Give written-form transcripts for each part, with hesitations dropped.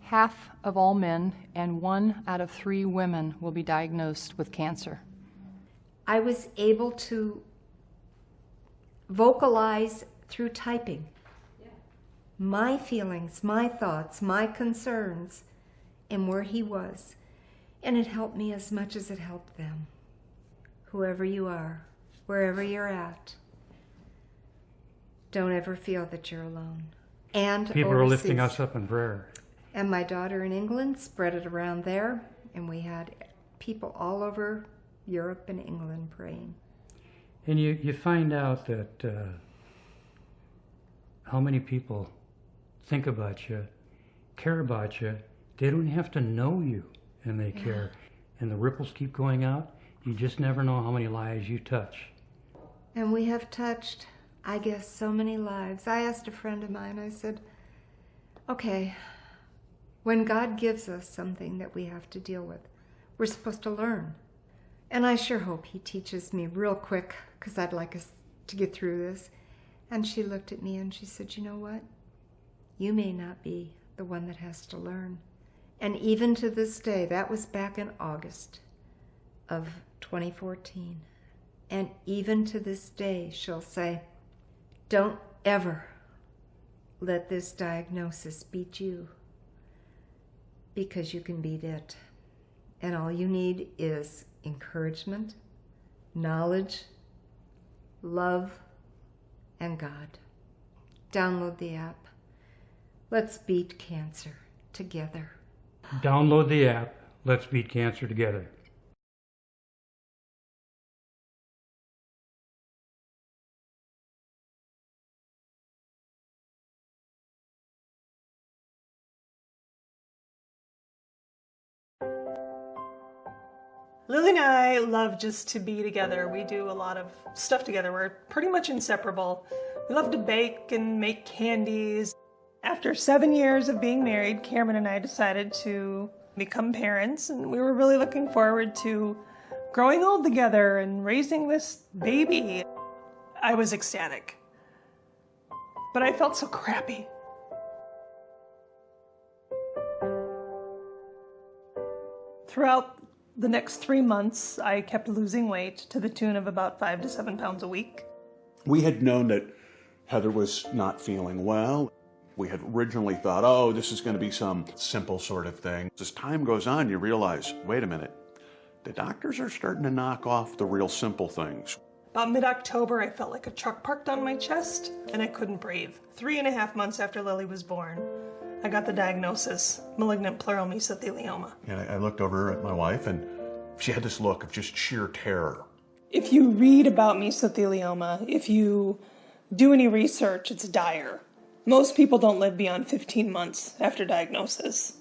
half of all men and 1 out of 3 women will be diagnosed with cancer. I was able to vocalize through typing my feelings, my thoughts, my concerns, and where he was. And it helped me as much as it helped them. Whoever you are, wherever you're at, don't ever feel that you're alone. And people overseas. are lifting us up in prayer. And my daughter in England spread it around there, and we had people all over Europe and England praying. And you find out that how many people think about you, care about you. They don't have to know you, and they care. And the ripples keep going out. You just never know how many lives you touch. And we have touched, I guess, so many lives. I asked a friend of mine, I said, okay, when God gives us something that we have to deal with, we're supposed to learn. And I sure hope he teaches me real quick, because I'd like us to get through this. And she looked at me and she said, you know what? You may not be the one that has to learn. And even to this day, that was back in August of 2014. And even to this day, she'll say, don't ever let this diagnosis beat you, because you can beat it. And all you need is encouragement, knowledge, love, and God. Download the app. Let's beat cancer together. Download the app. Let's beat cancer together. Lily and I love just to be together. We do a lot of stuff together. We're pretty much inseparable. We love to bake and make candies. After 7 years of being married, Cameron and I decided to become parents, and we were really looking forward to growing old together and raising this baby. I was ecstatic, but I felt so crappy. Throughout the next 3 months, I kept losing weight to the tune of about 5 to 7 pounds a week. We had known that Heather was not feeling well. We had originally thought, oh, this is going to be some simple sort of thing. As time goes on, you realize, wait a minute, the doctors are starting to knock off the real simple things. About mid-October, I felt like a truck parked on my chest, and I couldn't breathe. 3.5 months after Lily was born, I got the diagnosis, malignant pleural mesothelioma. And I looked over at my wife, and she had this look of just sheer terror. If you read about mesothelioma, if you do any research, it's dire. Most people don't live beyond 15 months after diagnosis.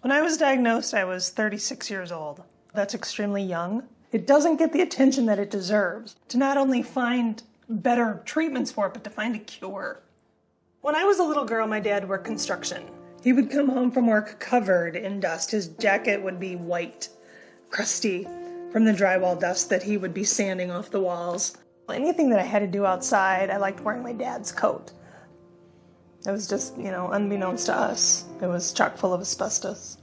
When I was diagnosed, I was 36 years old. That's extremely young. It doesn't get the attention that it deserves to not only find better treatments for it, but to find a cure. When I was a little girl, my dad worked construction. He would come home from work covered in dust. His jacket would be white, crusty from the drywall dust that he would be sanding off the walls. Anything that I had to do outside, I liked wearing my dad's coat. It was just, unbeknownst to us, it was chock full of asbestos.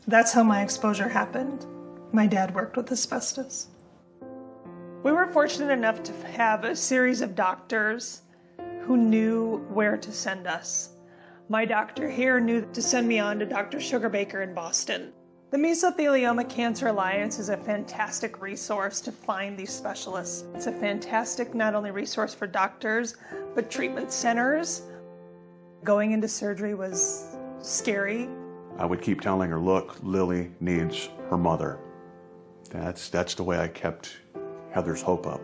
That's how my exposure happened. My dad worked with asbestos. We were fortunate enough to have a series of doctors who knew where to send us. My doctor here knew to send me on to Dr. Sugarbaker in Boston. The Mesothelioma Cancer Alliance is a fantastic resource to find these specialists. It's a fantastic not only resource for doctors, but treatment centers. Going into surgery was scary. I would keep telling her, look, Lily needs her mother. That's the way I kept Heather's hope up.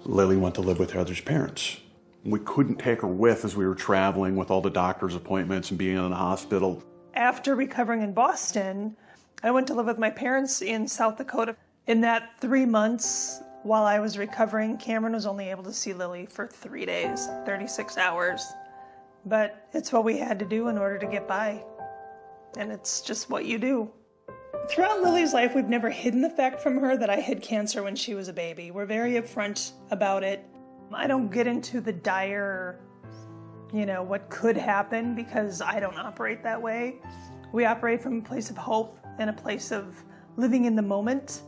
Lily went to live with Heather's parents. We couldn't take her with as we were traveling with all the doctor's appointments and being in the hospital. After recovering in Boston, I went to live with my parents in South Dakota. In that 3 months while I was recovering, Cameron was only able to see Lily for 3 days, 36 hours. But it's what we had to do in order to get by. And it's just what you do. Throughout Lily's life, we've never hidden the fact from her that I had cancer when she was a baby. We're very upfront about it. I don't get into the dire, what could happen, because I don't operate that way. We operate from a place of hope and a place of living in the moment.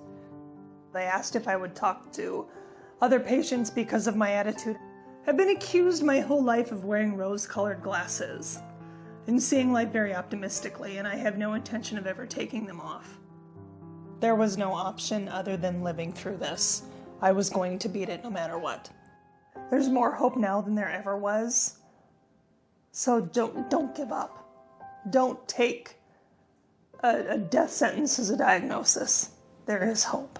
They asked if I would talk to other patients because of my attitude. I've been accused my whole life of wearing rose-colored glasses and seeing life very optimistically, and I have no intention of ever taking them off. There was no option other than living through this. I was going to beat it no matter what. There's more hope now than there ever was. So don't give up. Don't take a death sentence as a diagnosis. There is hope.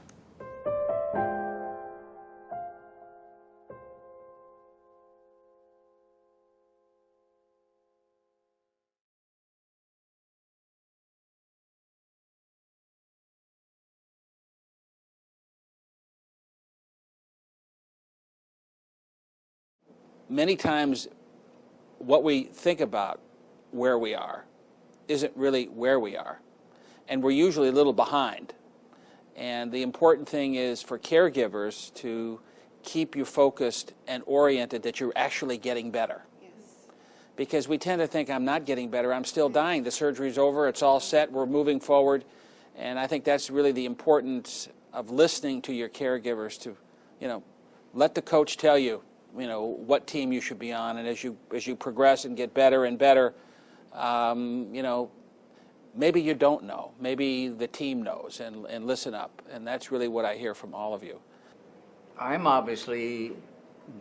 Many times what we think about where we are isn't really where we are, and we're usually a little behind. And the important thing is for caregivers to keep you focused and oriented that you're actually getting better. Yes. Because we tend to think, I'm not getting better, I'm still dying, the surgery's over, it's all set, we're moving forward. And I think that's really the importance of listening to your caregivers, to, let the coach tell you, what team you should be on, and as you progress and get better and better, maybe you don't know, maybe the team knows, and listen up, and that's really what I hear from all of you. I'm obviously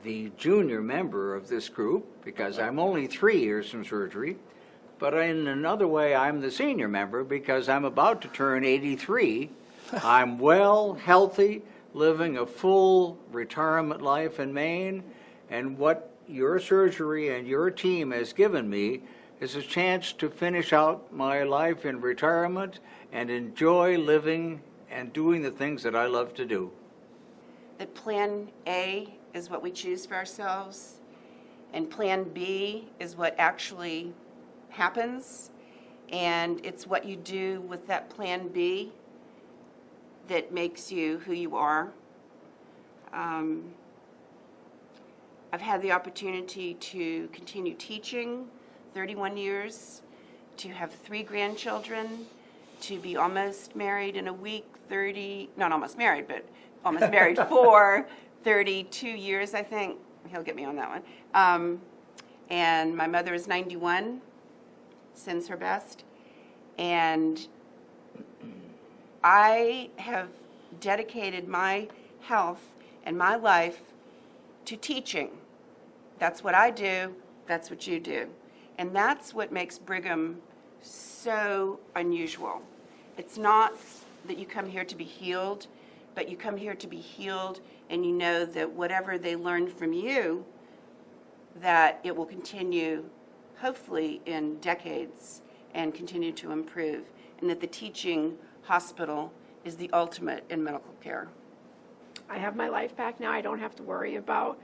the junior member of this group because I'm only 3 years from surgery, but in another way I'm the senior member because I'm about to turn 83. I'm well, healthy, living a full retirement life in Maine. And what your surgery and your team has given me is a chance to finish out my life in retirement and enjoy living and doing the things that I love to do. That plan A is what we choose for ourselves, and plan B is what actually happens, and it's what you do with that plan B that makes you who you are. I've had the opportunity to continue teaching 31 years, to have 3 grandchildren, to be almost married in a week, not almost married, but almost married for 32 years, I think. He'll get me on that one. And my mother is 91, sends her best. And I have dedicated my health and my life to teaching. That's what I do, that's what you do. And that's what makes Brigham so unusual. It's not that you come here to be healed, but you come here to be healed and you know that whatever they learn from you, that it will continue, hopefully, in decades and continue to improve, and that the teaching hospital is the ultimate in medical care. I have my life back now. I don't have to worry about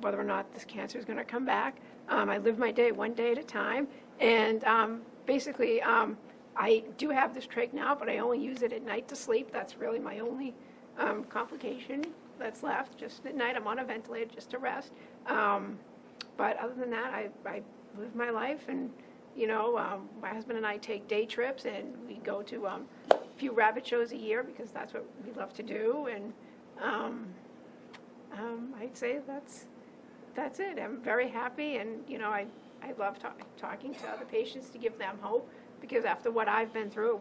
whether or not this cancer is going to come back. I live my day one day at a time, and basically I do have this trach now, but I only use it at night to sleep. That's really my only complication that's left. Just at night I'm on a ventilator just to rest. But other than that, I live my life, and my husband and I take day trips, and we go to a few rabbit shows a year because that's what we love to do. And I'd say that's it. I'm very happy, and I love talking to other patients to give them hope, because after what I've been through,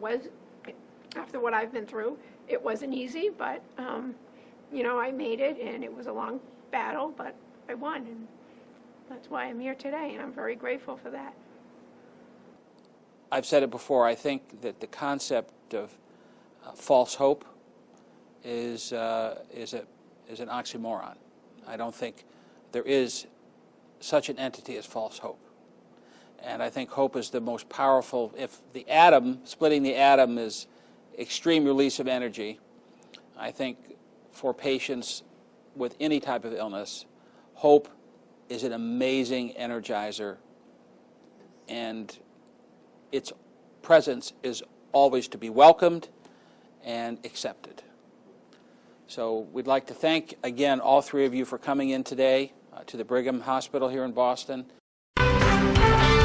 it wasn't easy, but I made it, and it was a long battle, but I won, and that's why I'm here today, and I'm very grateful for that. I've said it before, I think that the concept of false hope is an oxymoron. I don't think there is such an entity as false hope. And I think hope is the most powerful. If the atom, splitting the atom, is extreme release of energy, I think for patients with any type of illness, hope is an amazing energizer, and its presence is always to be welcomed and accepted. So we'd like to thank, again, all 3 of you for coming in today to the Brigham Hospital here in Boston.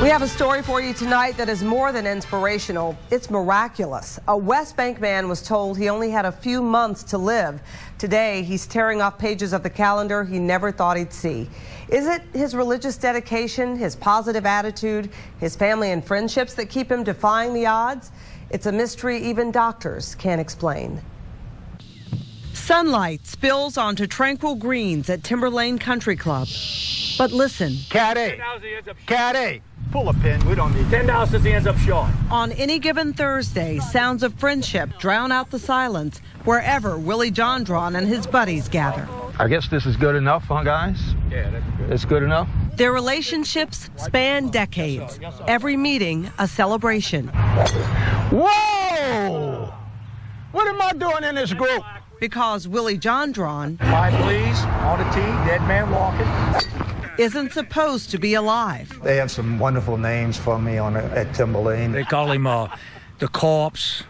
We have a story for you tonight that is more than inspirational. It's miraculous. A West Bank man was told he only had a few months to live. Today, he's tearing off pages of the calendar he never thought he'd see. Is it his religious dedication, his positive attitude, his family and friendships that keep him defying the odds? It's a mystery even doctors can't explain. Sunlight spills onto tranquil greens at Timberlane Country Club. But listen. Cat A. Pull a pin. We don't need $10 since he ends up short. On any given Thursday, sounds of friendship drown out the silence wherever Willie Jondron and his buddies gather. I guess this is good enough, huh, guys? Yeah, that's good. It's good enough? Their relationships span decades. Every meeting, a celebration. Whoa! What am I doing in this group? Because Willie Jondron, 5 please, on the tee, dead man walking. Isn't supposed to be alive. They have some wonderful names for me at Timberlane. They call him the corpse,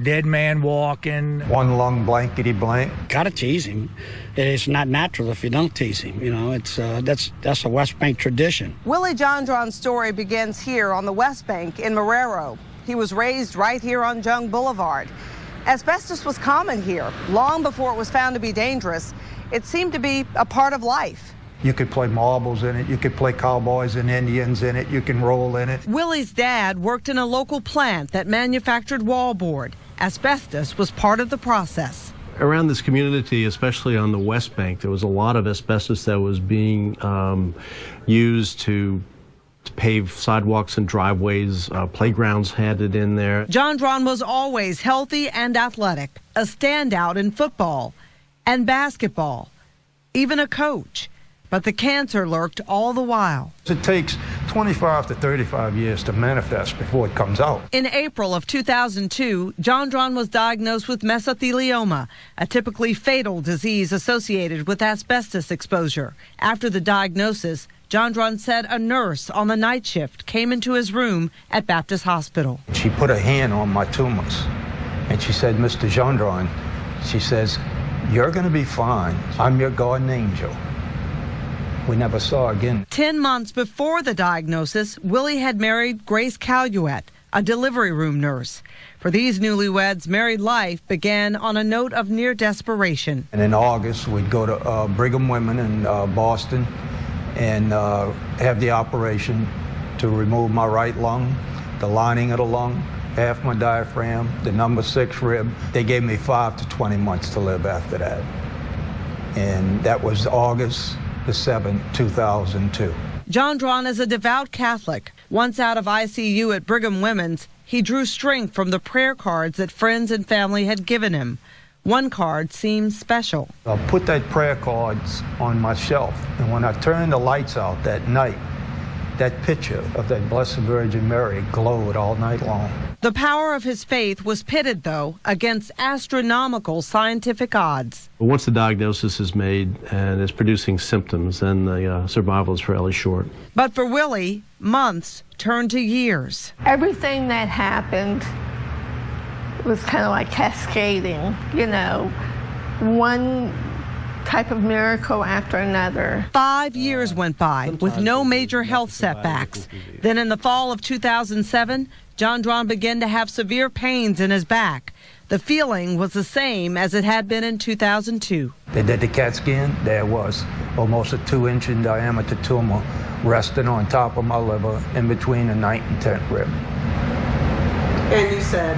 dead man walking. One lung blankety blank. Gotta tease him. It's not natural if you don't tease him. You know, it's that's a West Bank tradition. Willie Jondron's story begins here on the West Bank in Marrero. He was raised right here on Jung Boulevard. Asbestos was common here long before it was found to be dangerous. It seemed to be a part of life. You could play marbles in it. You could play cowboys and Indians in it. You can roll in it. Willie's dad worked in a local plant that manufactured wallboard. Asbestos was part of the process. Around this community, especially on the West Bank, there was a lot of asbestos that was being used to pave sidewalks and driveways. Playgrounds had it in there. Jondron was always healthy and athletic, a standout in football and basketball, even a coach. But the cancer lurked all the while. It takes 25 to 35 years to manifest before it comes out. In April of 2002, Jondron was diagnosed with mesothelioma, a typically fatal disease associated with asbestos exposure. After the diagnosis, Jondron said a nurse on the night shift came into his room at Baptist Hospital. She put her hand on my tumors, and she said, Mr. Jondron, she says, you're going to be fine. I'm your guardian angel. We never saw again. 10 months before the diagnosis, Willie had married Grace Caluette, a delivery room nurse. For these newlyweds, married life began on a note of near desperation. And in August, we'd go to Brigham Women in Boston and have the operation to remove my right lung, the lining of the lung, half my diaphragm, the number 6 rib. They gave me 5 to 20 months to live after that. And that was August the 7th, 2002. Jondron is a devout Catholic. Once out of ICU at Brigham Women's, he drew strength from the prayer cards that friends and family had given him. One card seems special. I put that prayer cards on my shelf, and when I turned the lights out that night, that picture of that Blessed Virgin Mary glowed all night long. The power of his faith was pitted, though, against astronomical scientific odds. Once the diagnosis is made and is producing symptoms, then the survival is fairly short. But for Willie, months turned to years. Everything that happened was kind of like cascading, you know, one type of miracle after another. 5 years went by with no major health setbacks. Then in the fall of 2007, Jondron began to have severe pains in his back. The feeling was the same as it had been in 2002. They did the CAT scan. There was almost a 2-inch in diameter tumor resting on top of my liver in between the 9th and 10th rib. And you said?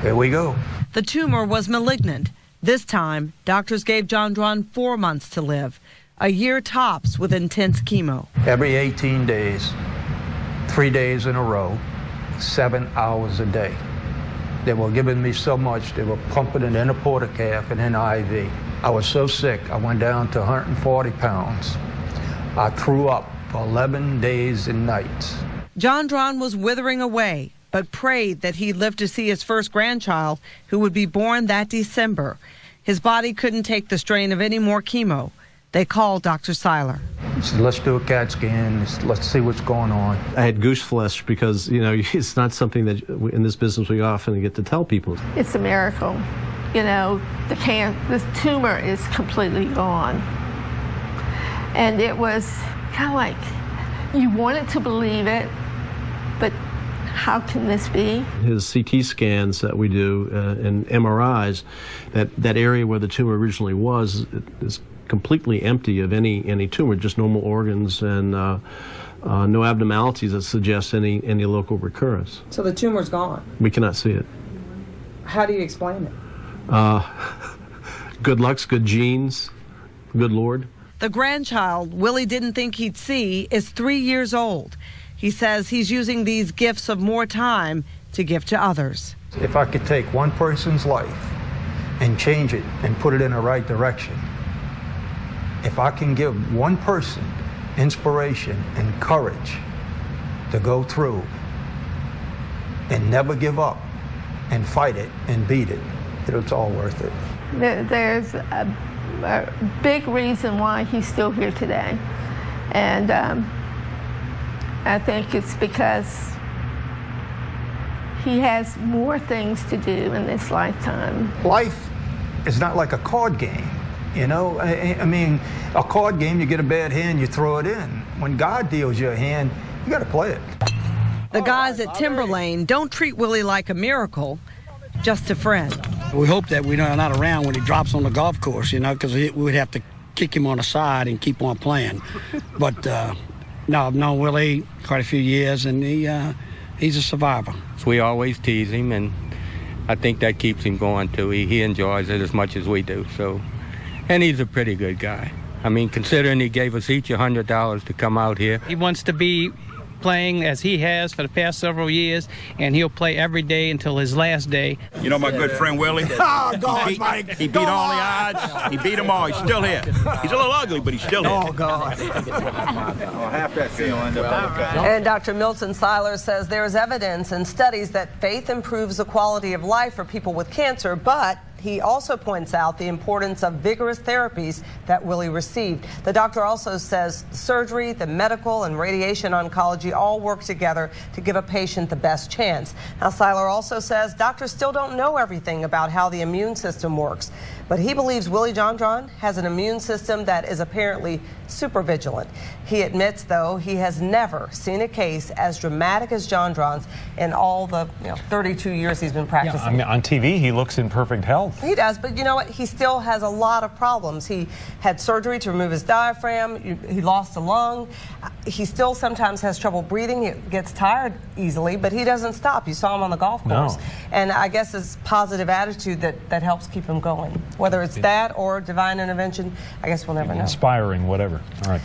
Here we go. The tumor was malignant. This time, doctors gave Jondron 4 months to live, a year tops with intense chemo. Every 18 days, 3 days in a row, 7 hours a day. They were giving me so much, they were pumping it in a portacaf and in IV. I was so sick, I went down to 140 pounds. I threw up for 11 days and nights. Jondron was withering away, but prayed that he'd live to see his first grandchild, who would be born that December. His body couldn't take the strain of any more chemo. They called Dr. Seiler. He said, let's do a CAT scan, let's see what's going on. I had goose flesh because, you know, it's not something that in this business we often get to tell people. It's a miracle. You know, the tumor is completely gone. And it was kind of like you wanted to believe it, but how can this be? His CT scans that we do and MRIs, that area where the tumor originally was is completely empty of any tumor, just normal organs and no abnormalities that suggest any local recurrence. So the tumor's gone. We cannot see it. How do you explain it? Good looks, good genes, good Lord. The grandchild Willie didn't think he'd see is 3 years old. He says he's using these gifts of more time to give to others. If I could take one person's life and change it and put it in the right direction, if I can give one person inspiration and courage to go through and never give up and fight it and beat it, it's all worth it. There's a big reason why he's still here today. And I think it's because he has more things to do in this lifetime. Life is not like a card game, you know? I mean, a card game, you get a bad hand, you throw it in. When God deals you a hand, you got to play it. The guys at Timberlane don't treat Willie like a miracle, just a friend. We hope that we're not around when he drops on the golf course, you know, because we'd have to kick him on the side and keep on playing. But no, I've known Willie quite a few years, and he's a survivor. So we always tease him, and I think that keeps him going too. He enjoys it as much as we do. So, and he's a pretty good guy. I mean, considering he gave us each $100 to come out here. He wants to be playing as he has for the past several years, and he'll play every day until his last day. You know my good friend Willie? Oh, God, Mike. He beat all the odds. He beat them all. He's still here. He's a little ugly, but he's still here. Oh, God. Half that fee will end up okay. And Dr. Milton Seiler says there is evidence and studies that faith improves the quality of life for people with cancer, but he also points out the importance of vigorous therapies that Willie received. The doctor also says surgery, the medical and radiation oncology all work together to give a patient the best chance. Now, Seiler also says doctors still don't know everything about how the immune system works, but he believes Willie John John has an immune system that is apparently super vigilant. He admits, though, he has never seen a case as dramatic as John John's in all the 32 years he's been practicing. Yeah, I mean, on TV, he looks in perfect health. He does, but you know what? He still has a lot of problems. He had surgery to remove his diaphragm. He lost a lung. He still sometimes has trouble breathing. He gets tired easily, but he doesn't stop. You saw him on the golf course. No. And I guess it's positive attitude that helps keep him going. Whether it's that or divine intervention, I guess we'll never know. Inspiring, whatever. All right.